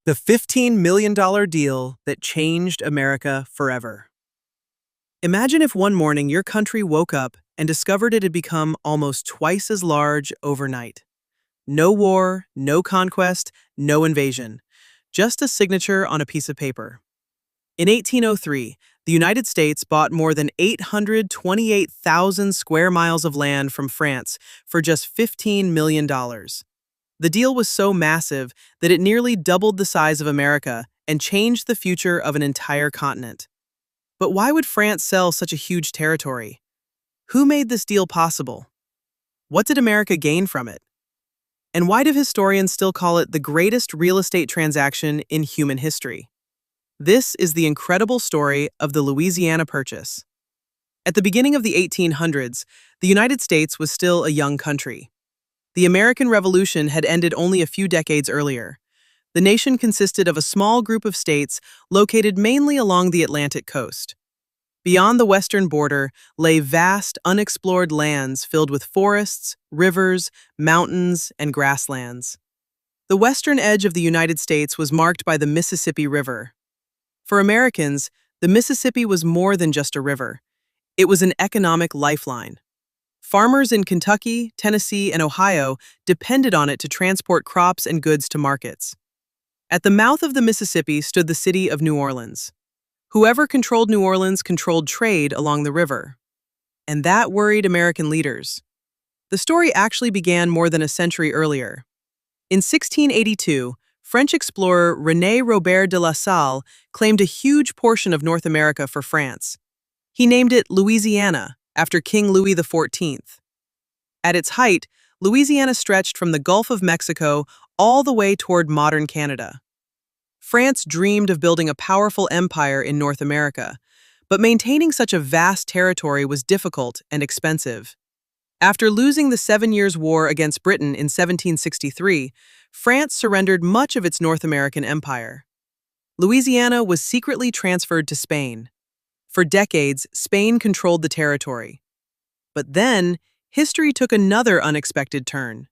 The $15 million deal that changed America forever. Imagine if one morning your country woke up and discovered it had become almost twice as large overnight. No war, no conquest, no invasion. Just a signature on a piece of paper. In 1803, the United States bought more than 828,000 square miles of land from France for just $15 million. The deal was so massive that it nearly doubled the size of America and changed the future of an entire continent. But why would France sell such a huge territory? Who made this deal possible? What did America gain from it? And why do historians still call it the greatest real estate transaction in human history? This is the incredible story of the Louisiana Purchase. At the beginning of the 1800s, the United States was still a young country. The American Revolution had ended only a few decades earlier. The nation consisted of a small group of states located mainly along the Atlantic coast. Beyond the western border lay vast, unexplored lands filled with forests, rivers, mountains, and grasslands. The western edge of the United States was marked by the Mississippi River. For Americans, the Mississippi was more than just a river. It was an economic lifeline. Farmers in Kentucky, Tennessee, and Ohio depended on it to transport crops and goods to markets. At the mouth of the Mississippi stood the city of New Orleans. Whoever controlled New Orleans controlled trade along the river. And that worried American leaders. The story actually began more than a century earlier. In 1682, French explorer René Robert de La Salle claimed a huge portion of North America for France. He named it Louisiana, after King Louis XIV. At its height, Louisiana stretched from the Gulf of Mexico all the way toward modern Canada. France dreamed of building a powerful empire in North America, but maintaining such a vast territory was difficult and expensive. After losing the 7 Years' War against Britain in 1763, France surrendered much of its North American empire. Louisiana was secretly transferred to Spain. For decades, Spain controlled the territory. But then, history took another unexpected turn.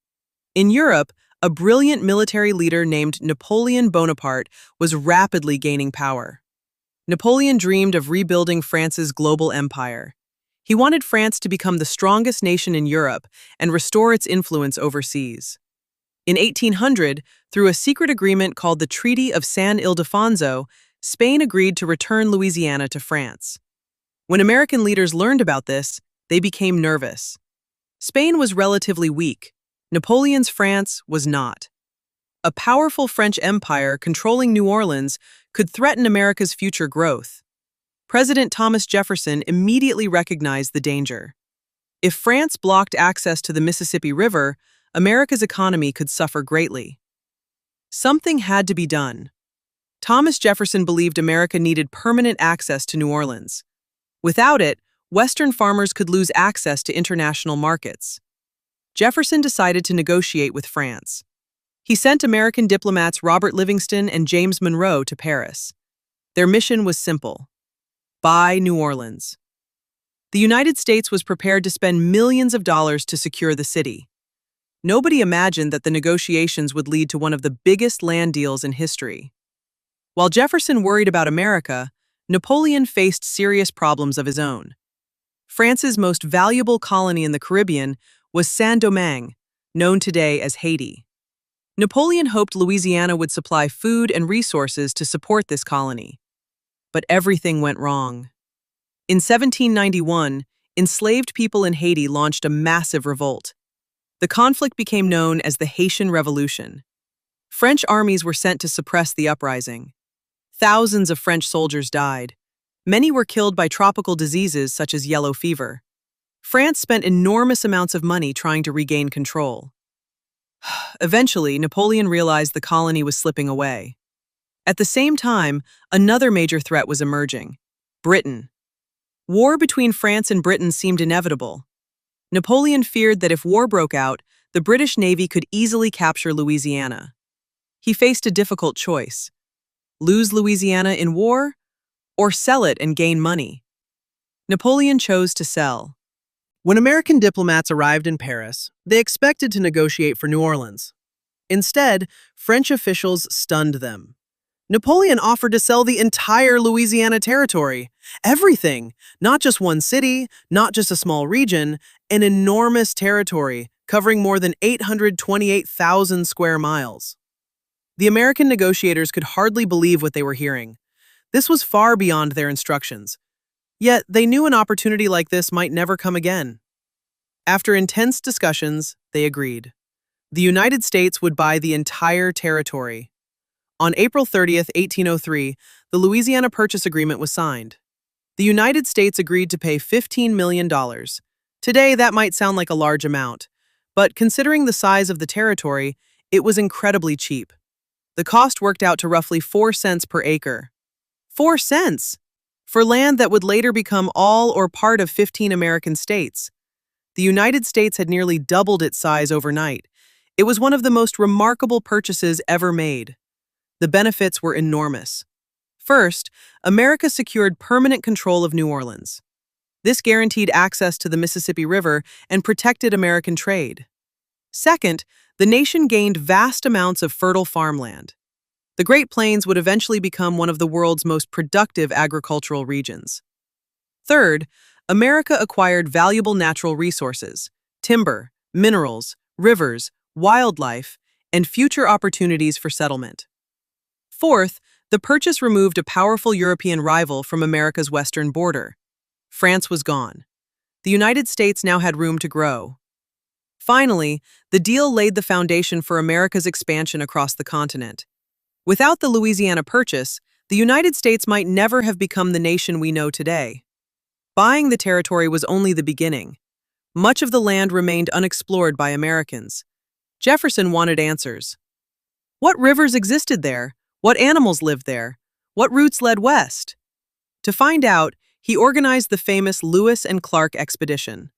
In Europe, a brilliant military leader named Napoleon Bonaparte was rapidly gaining power. Napoleon dreamed of rebuilding France's global empire. He wanted France to become the strongest nation in Europe and restore its influence overseas. In 1800, through a secret agreement called the Treaty of San Ildefonso, Spain agreed to return Louisiana to France. When American leaders learned about this, they became nervous. Spain was relatively weak. Napoleon's France was not. A powerful French empire controlling New Orleans could threaten America's future growth. President Thomas Jefferson immediately recognized the danger. If France blocked access to the Mississippi River, America's economy could suffer greatly. Something had to be done. Thomas Jefferson believed America needed permanent access to New Orleans. Without it, Western farmers could lose access to international markets. Jefferson decided to negotiate with France. He sent American diplomats Robert Livingston and James Monroe to Paris. Their mission was simple: buy New Orleans. The United States was prepared to spend millions of dollars to secure the city. Nobody imagined that the negotiations would lead to one of the biggest land deals in history. While Jefferson worried about America, Napoleon faced serious problems of his own. France's most valuable colony in the Caribbean was Saint-Domingue, known today as Haiti. Napoleon hoped Louisiana would supply food and resources to support this colony. But everything went wrong. In 1791, enslaved people in Haiti launched a massive revolt. The conflict became known as the Haitian Revolution. French armies were sent to suppress the uprising. Thousands of French soldiers died. Many were killed by tropical diseases such as yellow fever. France spent enormous amounts of money trying to regain control. Eventually, Napoleon realized the colony was slipping away. At the same time, another major threat was emerging: Britain. War between France and Britain seemed inevitable. Napoleon feared that if war broke out, the British Navy could easily capture Louisiana. He faced a difficult choice: lose Louisiana in war, or sell it and gain money. Napoleon chose to sell. When American diplomats arrived in Paris, they expected to negotiate for New Orleans. Instead, French officials stunned them. Napoleon offered to sell the entire Louisiana Territory. Everything. Not just one city, not just a small region, an enormous territory covering more than 828,000 square miles. The American negotiators could hardly believe what they were hearing. This was far beyond their instructions. Yet they knew an opportunity like this might never come again. After intense discussions, they agreed. The United States would buy the entire territory. On April 30th, 1803, the Louisiana Purchase Agreement was signed. The United States agreed to pay $15 million. Today, that might sound like a large amount, but considering the size of the territory, it was incredibly cheap. The cost worked out to roughly 4 cents per acre. 4 cents! For land that would later become all or part of 15 American states. The United States had nearly doubled its size overnight. It was one of the most remarkable purchases ever made. The benefits were enormous. First, America secured permanent control of New Orleans. This guaranteed access to the Mississippi River and protected American trade. Second, the nation gained vast amounts of fertile farmland. The Great Plains would eventually become one of the world's most productive agricultural regions. Third, America acquired valuable natural resources, timber, minerals, rivers, wildlife, and future opportunities for settlement. Fourth, the purchase removed a powerful European rival from America's western border. France was gone. The United States now had room to grow. Finally, the deal laid the foundation for America's expansion across the continent. Without the Louisiana Purchase, the United States might never have become the nation we know today. Buying the territory was only the beginning. Much of the land remained unexplored by Americans. Jefferson wanted answers. What rivers existed there? What animals lived there? What routes led west? To find out, he organized the famous Lewis and Clark expedition.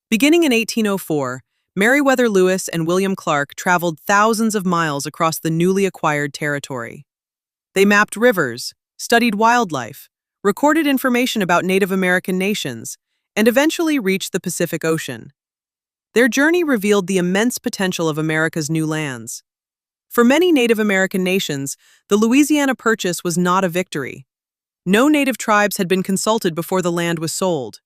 Beginning in 1804, Meriwether Lewis and William Clark traveled thousands of miles across the newly acquired territory. They mapped rivers, studied wildlife, recorded information about Native American nations, and eventually reached the Pacific Ocean. Their journey revealed the immense potential of America's new lands. For many Native American nations, the Louisiana Purchase was not a victory. No native tribes had been consulted before the land was sold.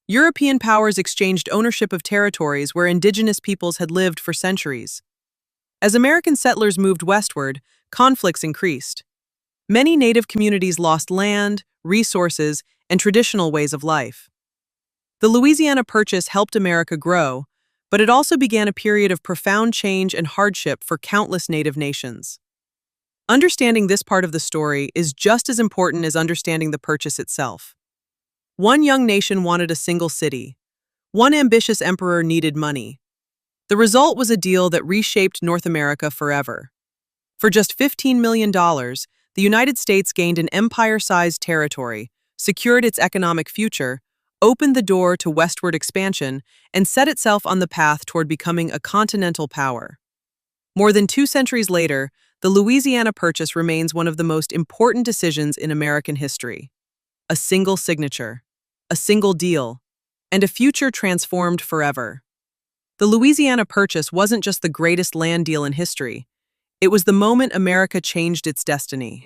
European powers exchanged ownership of territories where indigenous peoples had lived for centuries. As American settlers moved westward, conflicts increased. Many native communities lost land, resources, and traditional ways of life. The Louisiana Purchase helped America grow, but it also began a period of profound change and hardship for countless native nations. Understanding this part of the story is just as important as understanding the purchase itself. One young nation wanted a single city. One ambitious emperor needed money. The result was a deal that reshaped North America forever. For just $15 million, the United States gained an empire-sized territory, secured its economic future, opened the door to westward expansion, and set itself on the path toward becoming a continental power. More than 2 centuries later, the Louisiana Purchase remains one of the most important decisions in American history. A single signature, a single deal, and a future transformed forever. The Louisiana Purchase wasn't just the greatest land deal in history. It was the moment America changed its destiny.